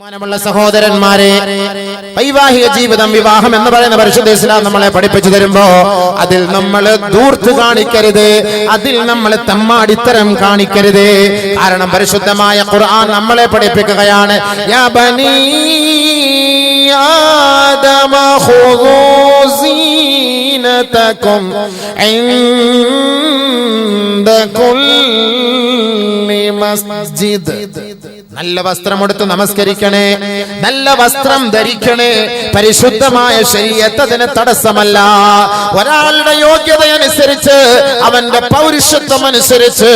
ബഹുമാനമുള്ള സഹോദരന്മാരെ, വൈവാഹിക ജീവിതം, വിവാഹം എന്ന് പറയുന്ന പരിശുദ്ധ ഇസ്ലാം നമ്മളെ പഠിപ്പിച്ചു തരുമ്പോ അതിൽ നമ്മൾ ധൂർത്ത് കാണിക്കരുത്, അതിൽ നമ്മൾ തമ്മാടിത്തരം കാണിക്കരുത്. കാരണം പരിശുദ്ധമായ ഖുർആൻ നമ്മളെ പഠിപ്പിക്കുകയാണ്, യാ ബനീ ആദമ ഖുദൂ സീനതകും ഇൻദ കുല്ലി മസ്ജിദ്. നല്ല വസ്ത്രമെടുത്ത് നമസ്കരിക്കണേ, നല്ല വസ്ത്രം ധരിക്കണേ. പരിശുദ്ധമായ ശരീഅത്ത് അതിന് തടസ്സമല്ല. ഒരാളുടെ യോഗ്യതയനുസരിച്ച്, അവന്റെ പൗരുഷത്വം അനുസരിച്ച്,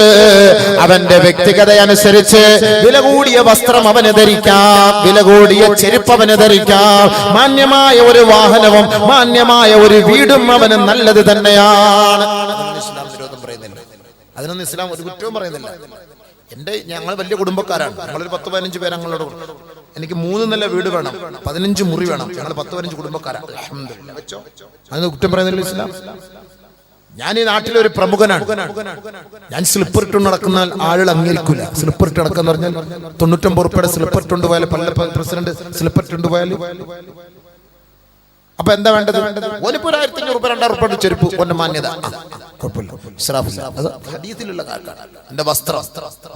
അവന്റെ വ്യക്തിഗതയനുസരിച്ച് വില കൂടിയ വസ്ത്രം അവന് ധരിക്കാം, വില കൂടിയ ചെരുപ്പ് അവന് ധരിക്കാം. മാന്യമായ ഒരു വാഹനവും മാന്യമായ ഒരു വീടും അവന് നല്ലത് തന്നെയാണ്. ഇസ്ലാം വിരോധം പറയുന്നില്ല, അതിനൊന്നും ഇസ്ലാം ഒരു കുറ്റവും പറയുന്നില്ല. ഞങ്ങൾ വലിയ കുടുംബക്കാരാണ്, ഞങ്ങളൊരു 10-15 പേര് ഞങ്ങളോട്. എനിക്ക് 3 നില വീട് വേണം, 15 മുറി വേണം. ഞങ്ങൾ 10-15 കുടുംബക്കാരാണ്. വെച്ചോ, അതിന് കുറ്റം പറയുന്നില്ല ഇസ്ലാം. ഞാൻ ഈ നാട്ടിലെ ഒരു പ്രമുഖനാണ്. ഞാൻ സ്ലിപ്പർ ഇട്ട് നടക്കുന്ന ആളുകൾ അംഗീകരിക്കില്ല. സ്ലിപ്പർ ഇട്ട് നടക്കാന്ന് പറഞ്ഞാൽ 99 ഉറുപ്പിയുടെ സ്ലിപ്പർ ഇട്ടുകൊണ്ട് പോയാൽ, പല പ്രസിഡന്റ് സ്ലിപ്പർ ഇട്ടുകൊണ്ട് പോയാൽ അപ്പൊ എന്താ വേണ്ടത്? ഓനിപ്പോ 1500 ഉറുപ്പിക 2000 ഉറുപ്പിയുടെ ചെരുപ്പ്, ഒന്റെ മാന്യത, കുഴപ്പമില്ല, അത് ഹദീസിലുള്ള കാര്യമാണ്. എന്റെ വസ്ത്രം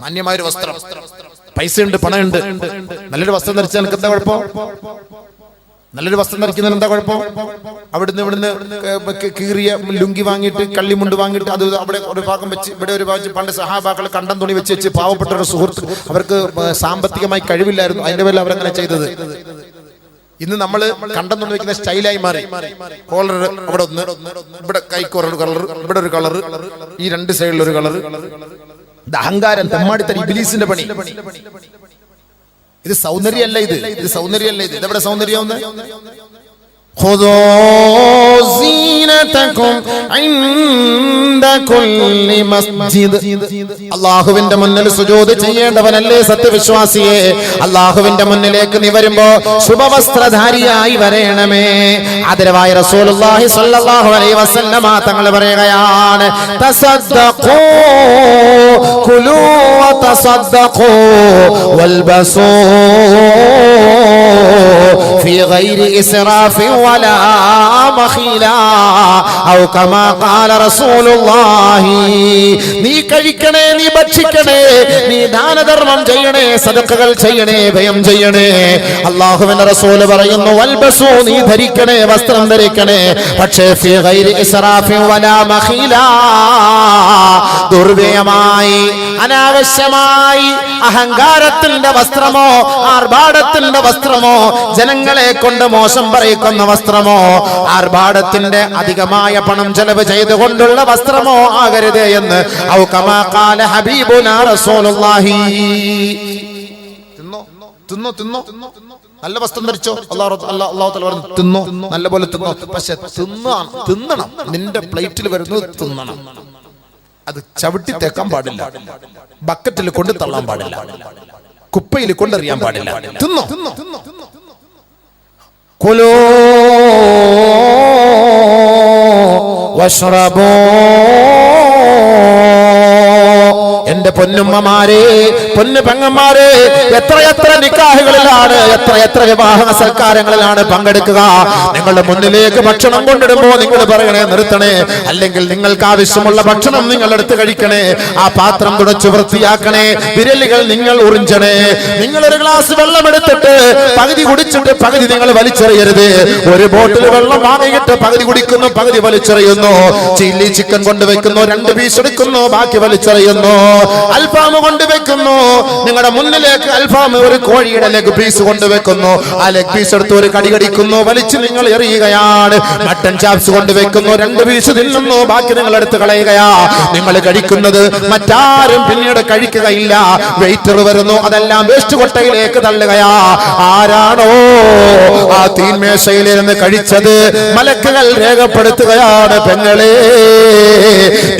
മാന്യമായൊരു വസ്ത്രം, പൈസ ഉണ്ട്, പണമുണ്ട്, നല്ലൊരു വസ്ത്രം ധരിച്ചാൽ എനിക്ക് എന്താ കുഴപ്പം? നല്ലൊരു വസ്ത്രം ധരിക്കുന്നതിന് എന്താ കുഴപ്പം? ഇവിടുന്ന് കീറിയ ലുങ്കി വാങ്ങിയിട്ട്, കള്ളിമുണ്ട് വാങ്ങിയിട്ട്, അത് അവിടെ ഒരു ഭാഗം വെച്ച്, ഇവിടെ ഒരു ഭാഗം. പണ്ട് സഹാബാക്കൾ കണ്ടം തുണി വെച്ച് പാവപ്പെട്ട ഒരു സുഹൃത്ത്, അവർക്ക് സാമ്പത്തികമായി കഴിവില്ലായിരുന്നു, അതിന്റെ പേരിൽ അവരങ്ങനെ ചെയ്തത്. ഇന്ന് നമ്മൾ കണ്ടെന്ന് വയ്ക്കുന്ന സ്റ്റൈലായി മാറി. കോളർ അവിടെ ഒന്ന്, ഇവിടെ കൈക്കോറൊരു കളർ, ഇവിടെ ഒരു കളർ, ഈ 2 സൈഡിൽ ഒരു കളർ. ഇത് അഹങ്കാരം, തെമ്മാടിത്തരം, ഇബ്ലീസിന്റെ പണി. ഇത് സൗന്ദര്യമല്ല, ഇത് സൗന്ദര്യമല്ല. ഇതെവിടെ സൗന്ദര്യം? അല്ലാഹുവിന്റെ മുന്നിൽ സുജൂദ് ചെയ്യേണ്ടവനല്ലേ സത്യവിശ്വാസിയെ? അല്ലാഹുവിന്റെ മുന്നിലേക്ക് നീ വരുമ്പോ ശുഭവസ്ത്രധാരിയായി വരേണമേ. ആദരവായ റസൂലുള്ളാഹി സ്വല്ലല്ലാഹു അലൈഹി വസല്ലമ തങ്ങൾ പറയുകയാണ്, തസദ്ദഖൂ കുലൂ വതസദ്ദഖൂ വൽബസൂ ഫീ ഗൈരി ഇസ്റാഫി വലാ മഖീലാ ഔ കമാ ഖാല റസൂലുള്ളാഹി. നീ കഴിക്കണേ, നീ ഭക്ഷിക്കണേ, നീ ദാനധർമ്മം ചെയ്യണേ, സദഖകൾ ചെയ്യണേ, ഭയം ചെയ്യണേ. അല്ലാഹുവിന്റെ റസൂൽ പറയുന്നു, വൽബസു, നീ ധരിക്കണേ, വസ്ത്രം ധരിക്കണേ, പക്ഷേ ഫീ ഗൈരി ഇസ്റാഫി വലാ മഖീലാ, ദുർവ്യയമായി, അനാവശ്യമായി, അഹങ്കാരത്തിന്റെ വസ്ത്രമോ, ആർഭാടത്തിന്റെ വസ്ത്രമോ, ജനങ്ങളെ കൊണ്ട് മോശം പറയിക്കുന്ന വസ്ത്രമോ, ആർഭാടത്തിന്റെ അധികമായ പണം ചെലവ് ചെയ്തുകൊണ്ടുള്ള വസ്ത്രമോ ആകരുത് എന്ന് ഔ കമാ ഖാല ഹബീബുനാ റസൂലുള്ളാഹി. തിന്നോ നല്ല വസ്ത്രം ധരിച്ചോ, അല്ലാഹു തആല പറഞ്ഞു തിന്നോ, നല്ല പോലെ തിന്നോ, പക്ഷെ തിന്നണം, നിന്റെ പ്ലേറ്റിൽ വരുന്നത് തിന്നണം. അത് ചവിട്ടി തേക്കാൻ പാടില്ല, ബക്കറ്റിൽ കൊണ്ട് തള്ളാൻ പാടില്ല, കുപ്പയിൽ കൊണ്ടെറിയാൻ പാടില്ല. തിന്നോ. കുലൂ വശ്റബൂ. എന്റെ പൊന്നുമ്മമാരെ, പൊന്നു പെങ്ങന്മാരെ, എത്രയെത്ര നിക്കാഹുകളിലാണ്, എത്രയെത്ര വിവാഹ സൽക്കാരങ്ങളിലാണ് പങ്കെടുക്കുക. നിങ്ങളുടെ മുന്നിലേക്ക് ഭക്ഷണം കൊണ്ടിടുമ്പോ നിങ്ങൾ പറയണേ നിർത്തണേ, അല്ലെങ്കിൽ നിങ്ങൾക്ക് ആവശ്യമുള്ള ഭക്ഷണം നിങ്ങൾ എടുത്ത് കഴിക്കണേ, ആ പാത്രം തുടച്ചു വൃത്തിയാക്കണേ, വിരലുകൾ നിങ്ങൾ ഉറിഞ്ചണേ. നിങ്ങൾ ഒരു ഗ്ലാസ് വെള്ളം എടുത്തിട്ട് പകുതി കുടിച്ചിട്ട് പകുതി നിങ്ങൾ വലിച്ചെറിയരുത്. ഒരു ബോട്ടിൽ വെള്ളം വാങ്ങിയിട്ട് പകുതി കുടിക്കുന്നു, പകുതി വലിച്ചെറിയുന്നു. ചില്ലി ചിക്കൻ കൊണ്ടുവയ്ക്കുന്നു, 2 പീസ് എടുക്കുന്നു, ബാക്കി വലിച്ചെറിയുന്നു. അൽഫാം കൊണ്ടുവെക്കുന്നു, നിങ്ങളുടെ മുന്നിലേക്ക് അൽഫാം, ഒരു കോഴിയുടെ ലെഗ് പീസ് കൊണ്ടുവെക്കുന്നു, ആ ലെഗ് പീസ് എടുത്ത് ഒരു കടി കടിക്കുന്നു, വലിച്ച് നിങ്ങൾ എറിയുകയാണ്. മട്ടൻ ചാപ്സ് കൊണ്ടുവെക്കുന്നു, 2 പീസ് തിന്നുന്നു, ബാക്കി നിങ്ങൾ എടുത്ത് കളയുകയാ. നിങ്ങൾ കഴിക്കുന്നത് മറ്റാരും പിന്നീട് കഴിക്കുകയില്ല. വെയിറ്റർ വരുന്നു, അതെല്ലാം വേസ്റ്റ് കൊട്ടയിലേക്ക് തള്ളുകയാ. ആരാണോ ആ തീന്മേശയിലിരുന്ന് കഴിച്ചത്, മലക്കുകൾ രേഖപ്പെടുത്തുകയാണ്, പെങ്ങളെ,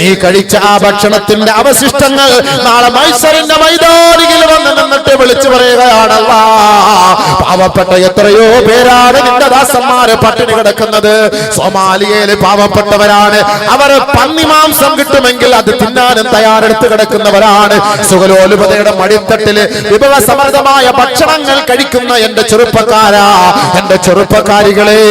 നീ കഴിച്ച ആ ഭക്ഷണത്തിന്റെ അവശിഷ്ടങ്ങൾ നാളെ മൈസറിന്റെ മൈതാനിയിൽ വന്ന് നിന്നിട്ട് വിളിച്ചു പറയുകയാണ്, അല്ലാഹ് പാവപ്പെട്ട എത്രയോ പേരാണ് നിന്റെ ദാസന്മാര് പട്ടിണി കിടക്കുന്നത്. സോമാലിയയില് പാവപ്പെട്ടവരാണ്, അവർ പന്നിമാംസം കിട്ടുമെങ്കിൽ അത് തിന്നാനും തയ്യാറെടുത്ത് കിടക്കുന്നവരാണ്. സുഖലോലുപതയുടെ മടിത്തട്ടില് വിഭവസമൃദ്ധമായ ഭക്ഷണങ്ങൾ കഴിക്കുന്ന എന്റെ ചെറുപ്പക്കാരാ, എന്റെ ചെറുപ്പക്കാരികളെ,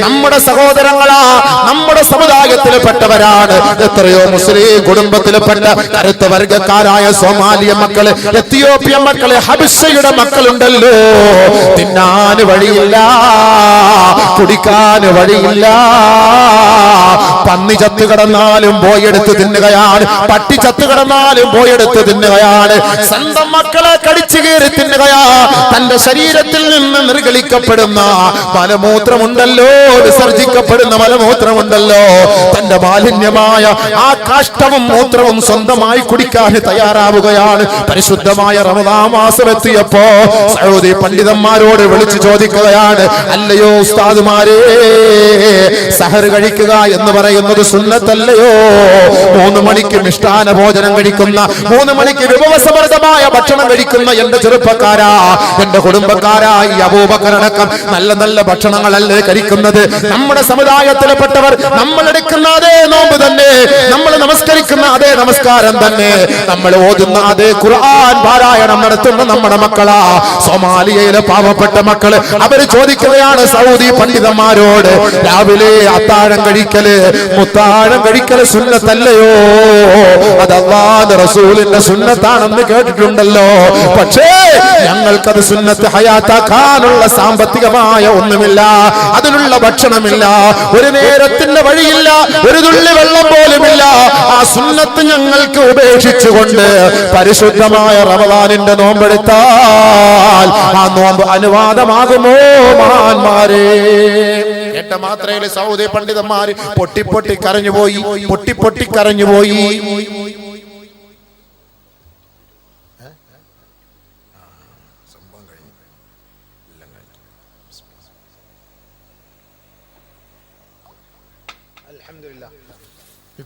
നമ്മുടെ സഹോദരങ്ങളാ, നമ്മുടെ സമുദായത്തിൽപ്പെട്ടവരാണ്. എത്രയോ മുസ്ലിം കുടുംബത്തിൽപ്പെട്ട കരുത്ത വർഗക്കാരായ സോമാലിയ മക്കള്, എത്തിയോപ്യൻ മക്കള്, ഹബിഷയുടെ മക്കളുണ്ടല്ലോ. തിന്നാന് വഴിയില്ല, കുടിക്കാന് വഴിയില്ല. പന്നി ചത്തു കിടന്നാലും പോയെടുത്ത് തിന്നുകയാണ്, പട്ടി ചത്തു കിടന്നാലും പോയെടുത്ത് തിന്നുകയാണ്. സ്വന്തം മക്കളെ കടിച്ചു കീറി തിന്നുകയാ. തന്റെ ശരീരത്തിൽ നിന്ന് നിർഗളിക്കപ്പെടുന്ന മലമൂത്രമുണ്ടല്ലോ, വിസർജിക്കപ്പെടുന്ന മലമൂത്രമുണ്ടല്ലോ, തന്റെ മാലിന്യമായ ആ കാഷ്ടവും മൂത്രവും സ്വന്തമായി കുടിക്കാൻ തയ്യാറാവുകയാണ്. പരിശുദ്ധമായ റമദാൻ മാസം എത്തിയപ്പോ സൗദി പണ്ഡിതന്മാരോട് വിളിച്ചു ചോദിക്കുകയാണ്, അല്ലയോ ഉസ്താദുമാരേ, സഹർ കഴിക്കുക എന്ന് പറയുന്നത് സുന്നത്തല്ലയോ? 3 മണിക്ക് മിഷ്ടാന ഭോജനം കഴിക്കുന്ന, 3 മണിക്ക് വിഭവസമൃദ്ധമായ ഭക്ഷണം കഴിക്കുന്ന എന്റെ ചെറുപ്പക്കാരാ, എന്റെ കുടുംബക്കാരാ, ഈ അബൂബക്കറടക്കം നല്ല നല്ല ഭക്ഷണങ്ങളല്ലേ കഴിക്കുന്നത്? നമ്മുടെ സമുദായത്തിൽപ്പെട്ടവർ നമ്മൾ എടുക്കുന്ന അതേ നോമ്പ് തന്നെ, നമ്മൾ നമസ്കരിക്കുന്ന അതേ നമസ്കാരം തന്നെ, നമ്മൾ ഓതുന്ന അതേ ഖുർആൻ പാരായണം നടത്തുന്ന നമ്മുടെ മക്കളാ. സോമാലിയയിലെ പാവപ്പെട്ട മക്കള് അവര് ചോദിക്കുകയാണ് സൗദി പണ്ഡിതന്മാരോട്, രാവിലെ അത്താഴം കഴിക്കല്, മുത്താഴം കഴിക്കല് സുന്നത്തല്ലയോ? അത് അല്ലാഹുവിന്റെ റസൂലിന്റെ സുന്നത്താണെന്ന് കേട്ടിട്ടുണ്ടല്ലോ, പക്ഷേ ഞങ്ങൾക്കത് സുന്നത്ത് ഹയാത്താക്കാനുള്ള സാമ്പത്തികമായ ഒന്നുമില്ല, അതിനുള്ള ഭക്ഷണമില്ല, ഒരു നേരത്തിന്റെ വഴിയില്ല, ഒരു തുള്ളി വെള്ളം പോലുമില്ല. ആ സുന്നത്ത് ഞങ്ങൾക്ക് ഉപേക്ഷിച്ചുകൊണ്ട് പരിശുദ്ധമായ റമദാനിന്റെ നോമ്പെടുത്താൽ ആ നോമ്പ് അനുവാദമാകുമോ? മഹാന്മാരെ, കേട്ട മാത്രയില് സൗദി പണ്ഡിതന്മാര് പൊട്ടി കരഞ്ഞുപോയി, പൊട്ടി കരഞ്ഞുപോയി.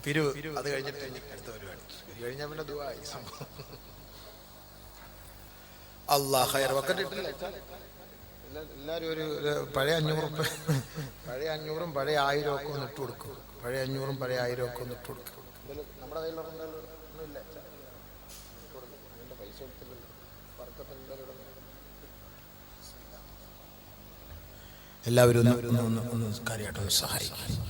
പിരിവ് അത് കഴിഞ്ഞിട്ട് അടുത്ത പരിപാടി കഴിഞ്ഞാൽ പിന്നെ ദുആയി സംഭവം. അല്ലാഹ് ഖൈർ വക്കറ്റ് ഇട്ടില്ല. എല്ലാവരും ഒരു പഴയ 500 പഴയ 500ഉം പഴയ 1000 ഒക്കെ ഒന്ന് ഇട്ട് കൊടുക്കും. പഴയ 500ഉം പഴയ 1000 ഒക്കെ ഒന്ന് ഇട്ട് കൊടുക്കും. നമ്മുടെ കയ്യിൽ ഒന്നുമില്ല, പൈസ എല്ലാവരും ഒന്ന് കാര്യമായിട്ടൊന്ന് സഹായിക്കും.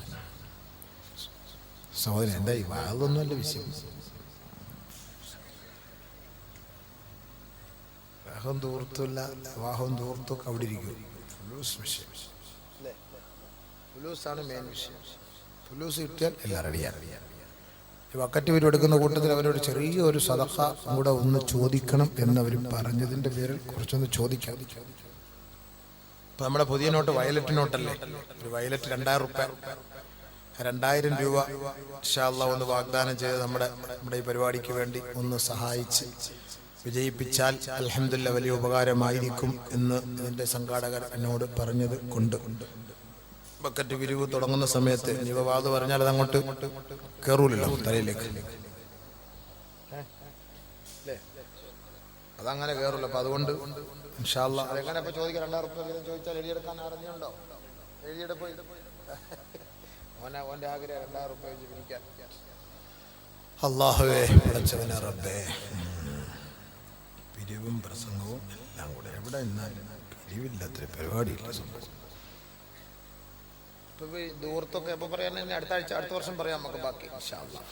സഹോദരൻ, എന്താ ഈ വാതൊന്നുമല്ല വിഷയം. വിവാഹം തൂർത്തില്ല, വിവാഹം തൂർത്തൊക്കെ അവിടെ ഇരിക്കും. ഫുലൂസ് വിഷയം അല്ലേ? ഫുലൂസാണ് മെയിൻ വിഷയം. ഫുലൂസ് കിട്ടിയാൽ എല്ലാം റെഡിയാണ്. ഈ വക്കറ്റ് പേര് എടുക്കുന്ന കൂട്ടത്തിൽ അവരോട് ചെറിയൊരു സദഖ കൂടെ ഒന്ന് ചോദിക്കണം എന്നവർ പറഞ്ഞതിൻ്റെ പേരിൽ കുറച്ചൊന്ന് ചോദിക്കാം. ഇപ്പം നമ്മുടെ പുതിയ നോട്ട് വയലറ്റ് നോട്ടല്ലേ? ഒരു വയലറ്റ് 2000 രൂപ, 2000 രൂപ ഇൻഷാ അല്ലാഹ് ഒന്ന് വാഗ്ദാനം ചെയ്ത് നമ്മുടെ ഈ പരിപാടിക്ക് വേണ്ടി ഒന്ന് സഹായിച്ച് വിജയിപ്പിച്ചാൽ അൽഹംദുലില്ലാഹ് വലിയ ഉപകാരമായിരിക്കും എന്ന് ഇതിൻ്റെ സംഘാടകർ എന്നോട് പറഞ്ഞത് കൊണ്ട് ബക്കറ്റ് വിരിവ് തുടങ്ങുന്ന സമയത്ത് നിവവാദ് പറഞ്ഞാൽ അത് അങ്ങോട്ട് കയറൂലല്ലോ തലയിലേക്ക്, അതങ്ങനെ കയറൂല്ലോ. അപ്പം അതുകൊണ്ട് ഇൻഷാ അല്ലാഹ് അതെങ്ങനെ ഇപ്പം ചോദിക്കാം. 2000 രൂപ വീതം ചോദിച്ചാൽ എഴുതിയെടുക്കാൻ അറിഞ്ഞുണ്ടോ? എഴുതിയെടുപ്പ് ഓൻ്റെ ആഗ്രഹം 2000 രൂപ വെച്ച് പിരിക്കാൻ. അല്ലാഹുവേ, പടച്ചവനെ റബ്ബേ, പിരിവും പ്രസംഗവും എല്ലാം കൂടെ എവിടെ നിന്നാലും പിരിവില്ലാത്തൊരു പരിപാടിയില്ല. ഇപ്പം ദൂരത്തൊക്കെ എപ്പോൾ പറയാൻ അടുത്ത വർഷം പറയാം നമുക്ക് ബാക്കി ഇൻഷാ അല്ലാഹ്.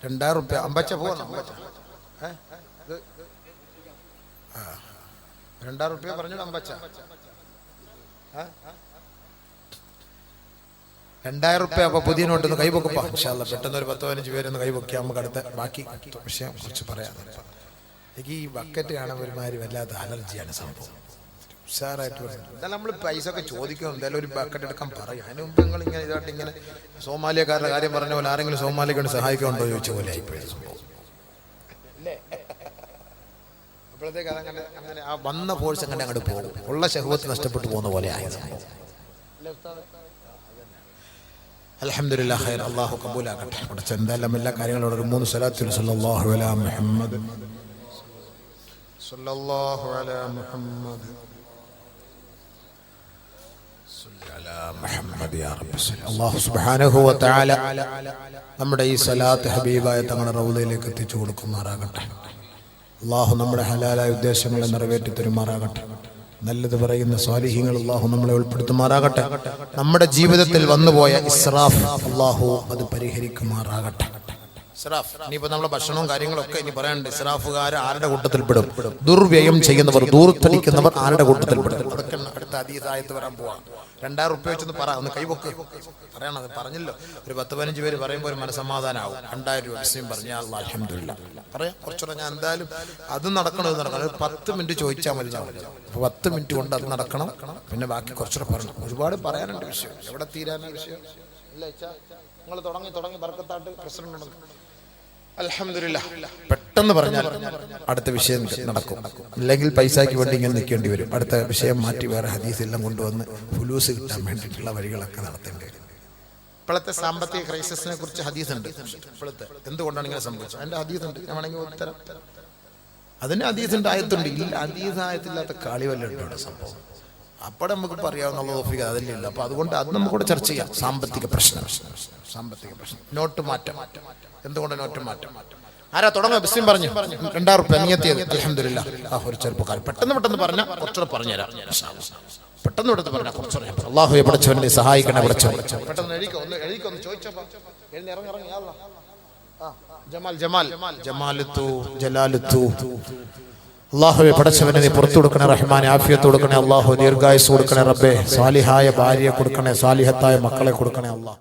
2000 രൂപ അമ്പച്ച പോകണം. 2000 രൂപ പറഞ്ഞിട്ട് അമ്പച്ച 2000 രൂപ. അപ്പോൾ പുതിയ നോട്ടൊന്ന് കൈവെക്കുമ്പോൾ ഇൻഷാ അല്ലാഹ് പെട്ടെന്ന് ഒരു 10-15 പേരൊന്ന് കൈവെക്കാം. നമുക്ക് അടുത്ത ബാക്കി വിഷയം കുറിച്ച് പറയാം. എനിക്ക് ഈ ബക്കറ്റ് കാണാൻ ഒരുമാതിരി വല്ലാത്ത അലർജിയാണ് സംഭവം. ഉഷാറായിട്ട് എന്തായാലും നമ്മൾ പൈസ ഒക്കെ ചോദിക്കണം, എന്തായാലും ഒരു ബക്കറ്റ് എടുക്കാൻ പറയും. അതിന് മുമ്പ് നിങ്ങൾ ഇങ്ങനെ ഇതായിട്ട് ഇങ്ങനെ സോമാലിയക്കാരുടെ കാര്യം പറഞ്ഞ പോലെ ആരെങ്കിലും സോമാലിയക്കൊണ്ട് സഹായിക്കുന്നുണ്ടോ ചോദിച്ച പോലെ ആയിപ്പോയി സംഭവം അല്ലേ? അപ്പോഴത്തേക്ക് അതങ്ങനെ അങ്ങനെ ആ വന്ന ഫോഴ്സ് അങ്ങനെ അങ്ങോട്ട് പോകും, ഉള്ള ശഹ്വത്ത് നഷ്ടപ്പെട്ടു പോകുന്ന പോലെ ആയ സംഭവം. അൽഹംദുലില്ലാഹ് ഖൈർ, അല്ലാഹു കബൂലാക്കട്ടെ. ഇവിടെ എന്തായാലും എല്ലാ കാര്യങ്ങളോടും 3 സ്വലാത്തു സല്ലല്ലാഹു അലൈഹി മുഹമ്മദ് സല്ലല്ലാഹു അലാ മുഹമ്മദ് അല്ലാഹു സുബ്ഹാനഹു വ തആല നമ്മുടെ ഈ സലാത്ത് ഹബീബായ തങ്ങളുടെ റൗളയിലേക്ക് എത്തിച്ചു കൊടുക്കുമാറാകട്ടെ. അല്ലാഹു നമ്മുടെ ഹലാലായ ഉദ്ദേശങ്ങളെ നിറവേറ്റി തരുമാറാകട്ടെ. നല്ലത് പറയുന്ന സ്വാലിഹീങ്ങൾ അല്ലാഹു നമ്മളെ ഉൾപ്പെടുത്തുമാറാകട്ടെ. നമ്മുടെ ജീവിതത്തിൽ വന്നുപോയ ഇസ്രാഫ് അല്ലാഹു അത് പരിഹരിക്കുമാറാകട്ടെ. ഇസ്രാഫ് ഇനിയിപ്പോ നമ്മുടെ ഭക്ഷണവും കാര്യങ്ങളൊക്കെ ഇനി പറയാനുണ്ട്. ഇസ്രാഫുകാർ ആരുടെ കൂട്ടത്തിൽപ്പെടും? ദുർവ്യയം ചെയ്യുന്നവർ, ദൂർത്തടിക്കുന്നവർ ആരുടെ കൂട്ടത്തിൽപ്പെടും? അതൊക്കെ അടുത്ത ഹദീസായത്ത് വരാൻ പോവാം. 2000 റുപ്യ വെച്ചൊന്ന് പറ, ഒന്ന് കൈവക്ക് പറയണത്. പറഞ്ഞല്ലോ, ഒരു 10-15 പേര് പറയുമ്പോൾ ഒരു മനസമാധാനമാവും. 2000 രൂപ വിഷയം പറഞ്ഞ അൽഹംദുലില്ലാഹ് പറയാം. കുറച്ചുകൂടെ ഞാൻ എന്തായാലും അത് നടക്കണം, ഇത് നടക്കണം. 10 മിനിറ്റ് ചോദിച്ചാൽ മതി. അപ്പോൾ 10 മിനിറ്റ് കൊണ്ട് അത് നടക്കണം. പിന്നെ ബാക്കി കുറച്ചുകൂടെ പറയണം. ഒരുപാട് പറയാനുണ്ട് വിഷയം. എവിടെ തീരാനാ വിഷയം? ഇല്ല ഇച്ചാ, നിങ്ങൾ തുടങ്ങി ബർക്കത്തായിട്ട് പ്രസിഡന്റ് ഉണ്ടെന്ന്. അൽഹംദുലില്ലാഹ് പെട്ടെന്ന് പറഞ്ഞാൽ അടുത്ത വിഷയം നടക്കും. ഇല്ലെങ്കിൽ പൈസയ്ക്ക് വേണ്ടി ഇങ്ങനെ നിൽക്കേണ്ടി വരും. അടുത്ത വിഷയം മാറ്റി വേറെ ഹദീസ് എല്ലാം കൊണ്ടുവന്ന് ഫുലൂസ് കിട്ടാൻ വേണ്ടിയിട്ടുള്ള വഴികളൊക്കെ നടത്തേണ്ടി വരും. ഇപ്പോഴത്തെ സാമ്പത്തിക ക്രൈസിസിനെ കുറിച്ച് ഹദീസ് ഉണ്ട്. ഇപ്പോഴത്തെ എന്തുകൊണ്ടാണ് ഇങ്ങനെ സംഭവിച്ചത് അതിന്റെ ഹദീസ് ഉണ്ട്. ഞാൻ വേണമെങ്കിൽ ഉത്തരം അതിന് ഹദീസിന്റെ ആയത്തുണ്ട്. ഇല്ല, ഹദീസ് ആയത്തില്ലാത്ത കളി വല്ലതും ഉണ്ട് സംഭവം. അപ്പോൾ നമുക്ക് പറയാവുന്ന തോഫിക അതിലില്ല. അപ്പൊ അതുകൊണ്ട് അത് നമുക്കൂടെ ചർച്ച ചെയ്യാം. സാമ്പത്തിക പ്രശ്നം, നോട്ട് മാറ്റം. എന്തുകൊണ്ട് നോട്ട് മാറ്റം? ആരാ തുടങ്ങാൻ? ബിസ്മില്ലാ പറഞ്ഞു. 2000 റുപ്യ നിയത്തിയത്. അൽഹംദുലില്ലാഹ്. ഒരു ചെറുപ്പക്കാരൻ പെട്ടെന്ന് പറഞ്ഞാൽ കുറച്ചുകൂടെ പറഞ്ഞുതരാം. പെട്ടെന്ന് പറഞ്ഞാൽ കുറച്ചുകൂടെ. അല്ലാഹുവേ പഠിച്ചവനെ സഹായിക്കണേ. പെട്ടെന്ന് എഴുതിക്കൊന്ന് ചോദിച്ചപ്പോ അല്ലാഹുവേ പഠിച്ചവനെ നീ പുറത്തു കൊടുക്കണേ. റഹ്മാനെ ആഫിയത്ത് കൊടുക്കണേ. അല്ലാഹു ദീർഘായുസ് കൊടുക്കണേ. റബ്ബേ സാലിഹായ ഭാര്യയെ കൊടുക്കണേ. സാലിഹത്തായ മക്കളെ കൊടുക്കണേ. അല്ലാഹ്